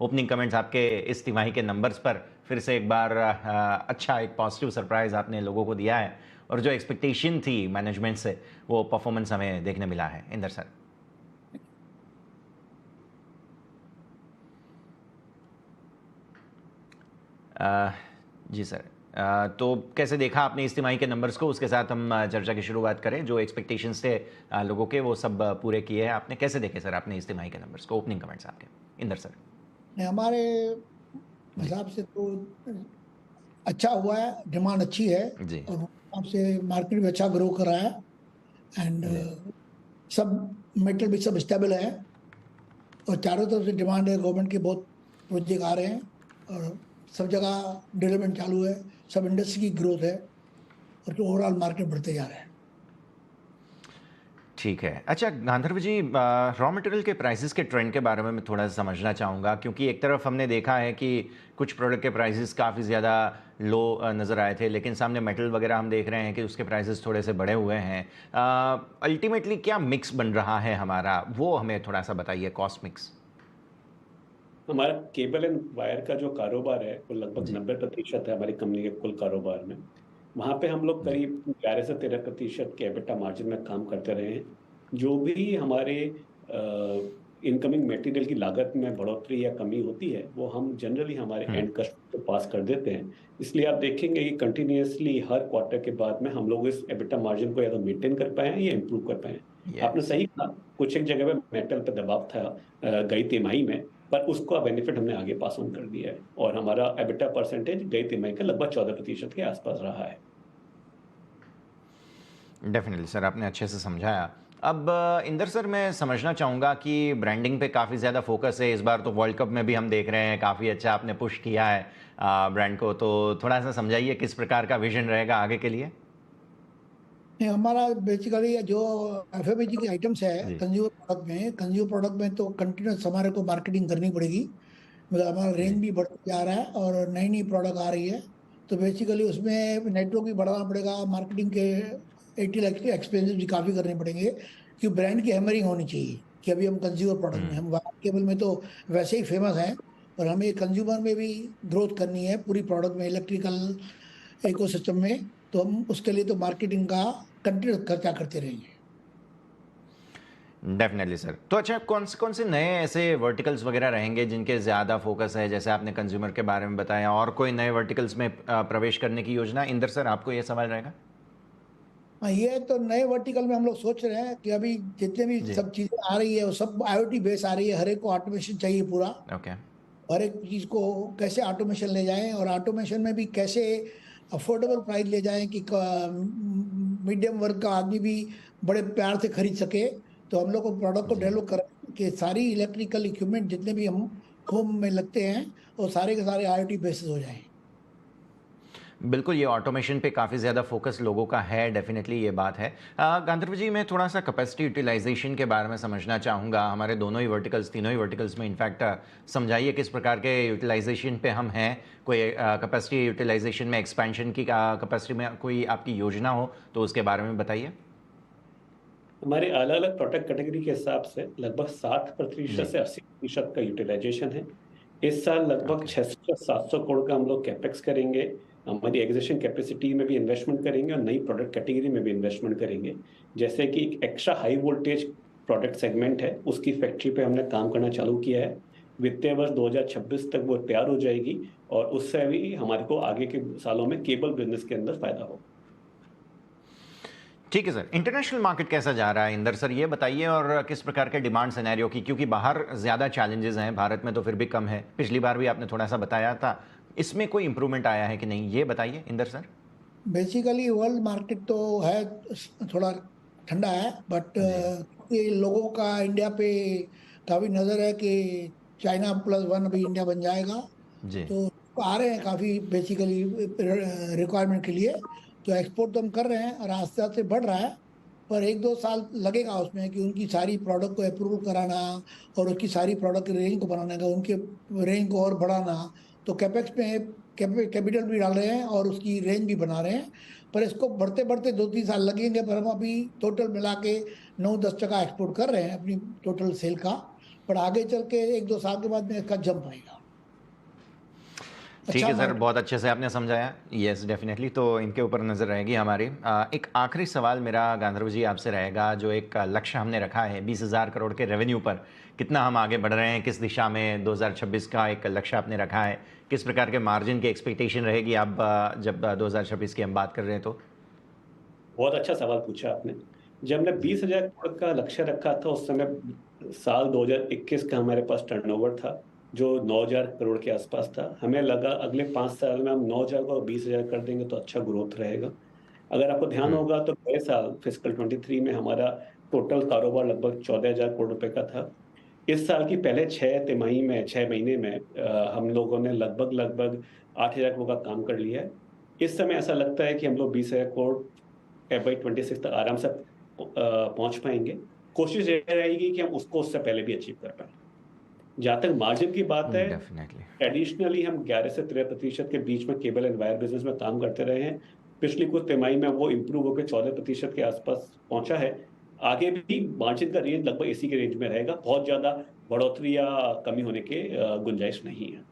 Opening comments आपके इस तिमाही के नंबर्स पर फिर से एक बार अच्छा एक पॉजिटिव सरप्राइज़ आपने लोगों को दिया है और जो एक्सपेक्टेशन थी मैनेजमेंट से, वो परफॉर्मेंस हमें देखने मिला है। इंदर सर। जी सर। तो कैसे देखा आपने इस तिमाही के नंबर्स को? उसके साथ हम चर्चा की शुरुआत करें। जो एक्सपेक्टेशंस थे लोगों के, वो सब पूरे किए हैं आपने। कैसे देखे सर आपने इस तिमाही के नंबर्स को? ओपनिंग कमेंट्स आपके, इंदर सर। हमारे जी हिसाब से तो अच्छा हुआ है, डिमांड अच्छी है जी और हिसाब से मार्केट भी अच्छा ग्रो कर रहा है। एंड जी। सब मेटल भी सब स्टेबल है और चारों तरफ से डिमांड है। गवर्नमेंट के बहुत प्रोजेक्ट आ रहे हैं और सब जगह डेवलपमेंट चालू है। सब इंडस्ट्री की ग्रोथ है और ओवरऑल मार्केट बढ़ते जा रहे हैं। ठीक है। अच्छा गांधर्व जी, रॉ मटेरियल के प्राइसेस के ट्रेंड के बारे में मैं थोड़ा सा समझना चाहूँगा, क्योंकि एक तरफ हमने देखा है कि कुछ प्रोडक्ट के प्राइसेस काफ़ी ज़्यादा लो नज़र आए थे, लेकिन सामने मेटल वगैरह हम देख रहे हैं कि उसके प्राइसेस थोड़े से बढ़े हुए हैं। अल्टीमेटली क्या मिक्स बन रहा है हमारा, वो हमें थोड़ा सा बताइए, कॉस्ट मिक्स। हमारा केबल एंड वायर का जो कारोबार है वो लगभग जी 90% है हमारी कंपनी के कुल कारोबार में। वहाँ पे हम लोग जी करीब 11 से 13% के एबिटा मार्जिन में काम करते रहे हैं। जो भी हमारे इनकमिंग मटेरियल की लागत में बढ़ोतरी या कमी होती है वो हम जनरली हमारे हम्म। एंड कस्टमर को पास कर देते हैं। इसलिए आप देखेंगे कि कंटिन्यूअसली हर क्वार्टर के बाद में हम लोग इस एबिटा मार्जिन को या तो मेंटेन कर पाए हैं या इम्प्रूव कर पाए हैं। आपने यस। सही कहा, कुछ एक जगह पे मेटल पे दबाव था गई तिमाही में, पर उसका बेनिफिट हमने आगे पास ऑन कर दिया है और हमारा एबिटा परसेंटेज गई तिमाही का लगभग 14% के आसपास रहा है। डेफिनेटली सर, आपने अच्छे से समझाया। अब इंदर सर, मैं समझना चाहूँगा कि ब्रांडिंग पे काफ़ी ज़्यादा फोकस है इस बार, तो वर्ल्ड कप में भी हम देख रहे हैं काफ़ी अच्छा आपने पुश किया है ब्रांड को, तो थोड़ा सा समझाइए किस प्रकार का विजन रहेगा आगे के लिए। हमारा बेसिकली जो एफएमसीजी की आइटम्स है जी कंज्यूमर प्रोडक्ट में तो कंटिन्यूस हमारे को मार्केटिंग करनी पड़ेगी। मतलब हमारा जी रेंज भी बढ़ता जा रहा है और नई नई प्रोडक्ट आ रही है। तो बेसिकली उसमें नेटवर्क भी बढ़ाना पड़ेगा, मार्केटिंग के एटी एक्सपेंसेस भी काफ़ी करने पड़ेंगे कि ब्रांड की हैमरिंग होनी चाहिए कि अभी हम कंज्यूमर प्रोडक्ट में, हम्म। हम वायर केबल में तो वैसे ही फेमस हैं और हमें कंज्यूमर में भी ग्रोथ करनी है पूरी प्रोडक्ट में, इलेक्ट्रिकल इकोसिस्टम में। तो हम उसके लिए तो मार्केटिंग का कंटिन्यूस खर्चा करते रहेंगे। Definitely sir. तो अच्छा, कौन से नए ऐसे वर्टिकल्स वगैरह रहेंगे जिनके ज़्यादा फोकस है, जैसे आपने कंज्यूमर के बारे में बताया, और कोई नए वर्टिकल्स में प्रवेश करने की योजना? इंदर सर, आपको ये सवाल रहेगा। हाँ, ये तो नए वर्टिकल में हम लोग सोच रहे हैं कि अभी जितने भी जी सब चीजें आ रही है वो सब आईओटी बेस आ रही है। हर एक को ऑटोमेशन चाहिए पूरा। ओके। हर एक चीज को कैसे ऑटोमेशन ले जाएं और ऑटोमेशन में भी कैसे अफोर्डेबल प्राइस ले जाएं कि मीडियम वर्ग का आदमी भी बड़े प्यार से खरीद सके। तो हम लोग को प्रोडक्ट को जी डेवलप कर रहे हैं कि सारी इलेक्ट्रिकल इक्विपमेंट जितने भी हम होम में लगते हैं वो सारे के सारे आईओटी बेसिस हो जाएं। बिल्कुल, ये ऑटोमेशन पे काफ़ी ज़्यादा फोकस लोगों का है, डेफिनेटली ये बात है। गांधर्व जी, मैं थोड़ा सा कैपेसिटी यूटिलाइजेशन के बारे में समझना चाहूँगा। हमारे दोनों ही वर्टिकल्स, तीनों ही वर्टिकल्स में इनफैक्ट समझाइए किस प्रकार के यूटिलाइजेशन पे हम हैं। कोई कैपेसिटी यूटिलाइजेशन में एक्सपेंशन की कैपेसिटी में कोई आपकी योजना हो तो उसके बारे में बताइए। हमारे अलग अलग प्रोडक्ट कैटेगरी के हिसाब से लगभग 60% जी से 80% का यूटिलाइजेशन है। इस साल लगभग ओके 600 से 700 करोड़ का हम लोग कैपेक्स करेंगे। हमारी एग्जिस्टिंग कैपेसिटी में भी इन्वेस्टमेंट करेंगे और नई प्रोडक्ट कैटेगरी में भी इन्वेस्टमेंट करेंगे। जैसे कि एक extra high voltage product segment है, उसकी फैक्ट्री पे हमने काम करना चालू किया है। वित्तीय वर्ष 2026 तक वो तैयार हो जाएगी और उससे भी हमारे को आगे के सालों में केबल बिजनेस के अंदर फायदा होगा। ठीक है सर। इंटरनेशनल मार्केट कैसा जा रहा है इंदर सर, ये बताइए, और किस प्रकार के डिमांड सिनेरियो की, क्योंकि बाहर ज़्यादा चैलेंजेस हैं, भारत में तो फिर भी कम है। पिछली बार भी आपने थोड़ा सा बताया था, इसमें कोई इंप्रूवमेंट आया है कि नहीं, ये बताइए Inder sir. Basically world market तो है थोड़ा ठंडा है, बट जी ये लोगों का इंडिया पे काफी नजर है कि चाइना प्लस वन अभी इंडिया बन जाएगा। जी तो आ रहे हैं काफी बेसिकली रिक्वायरमेंट के लिए। तो एक्सपोर्ट तो हम कर रहे हैं और आस्ते आस्ते बढ़ रहा है। पर एक दो साल लगेगा उसमें कि उनकी सारी प्रोडक्ट को अप्रूव कराना और उसकी सारी प्रोडक्ट की रेंज को बनाने का, उनके रेंज को और बढ़ाना। तो कैपेक्स में कैपिटल भी डाल रहे हैं और उसकी रेंज भी बना रहे हैं। पर इसको बढ़ते बढ़ते 2-3 साल लगेंगे, पर हम अभी टोटल मिला के 9-10% एक्सपोर्ट कर रहे हैं अपनी टोटल सेल का। पर आगे चल के 1-2 साल के बाद में इसका जंप आएगा। ठीक है सर, मार्केट बहुत अच्छे से आपने समझाया। येस डेफिनेटली, तो इनके ऊपर नज़र रहेगी हमारी। एक आखिरी सवाल मेरा गांधर्व जी आपसे रहेगा, जो एक लक्ष्य हमने रखा है 20,000 करोड़ के रेवेन्यू पर, कितना हम आगे बढ़ रहे हैं, किस दिशा में 2026 का एक लक्ष्य आपने रखा है, किस प्रकार के मार्जिन की एक्सपेक्टेशन रहेगी आप जब 2026 की हम बात कर रहे हैं तो? बहुत अच्छा सवाल पूछा आपने। जब हमने 20,000 करोड़ का लक्ष्य रखा था, उस समय साल 2021 का हमारे पास टर्नओवर था जो 9,000 करोड़ के आसपास था। हमें लगा अगले 5 साल में हम 9,000 को 20,000 कर देंगे तो अच्छा ग्रोथ रहेगा। अगर आपको ध्यान होगा तो गए साल फिस्कल 23 में हमारा टोटल कारोबार लगभग 14,000 करोड़ रुपए का था। इस साल की पहले 6 महीने में हम लोगों ने लगभग 8,000 करोड़ का काम कर लिया है। इस समय ऐसा लगता है कि हम लोग 20,000 करोड़ FY26 तक आराम से पहुंच पाएंगे। कोशिश ये रहेगी कि हम उसको उससे पहले भी अचीव कर पाए। जहां तक मार्जिन की बात है, डेफिनेटली। ट्रेडिशनली हम 11 से 13% के बीच में केबल एंड वायर बिजनेस में काम करते रहे हैं। पिछली कुछ तिमाही में वो इम्प्रूव होकर 14% के आसपास पहुंचा है। आगे भी मार्जिन का रेंज लगभग इसी के रेंज में रहेगा। बहुत ज्यादा बढ़ोतरी या कमी होने के गुंजाइश नहीं है।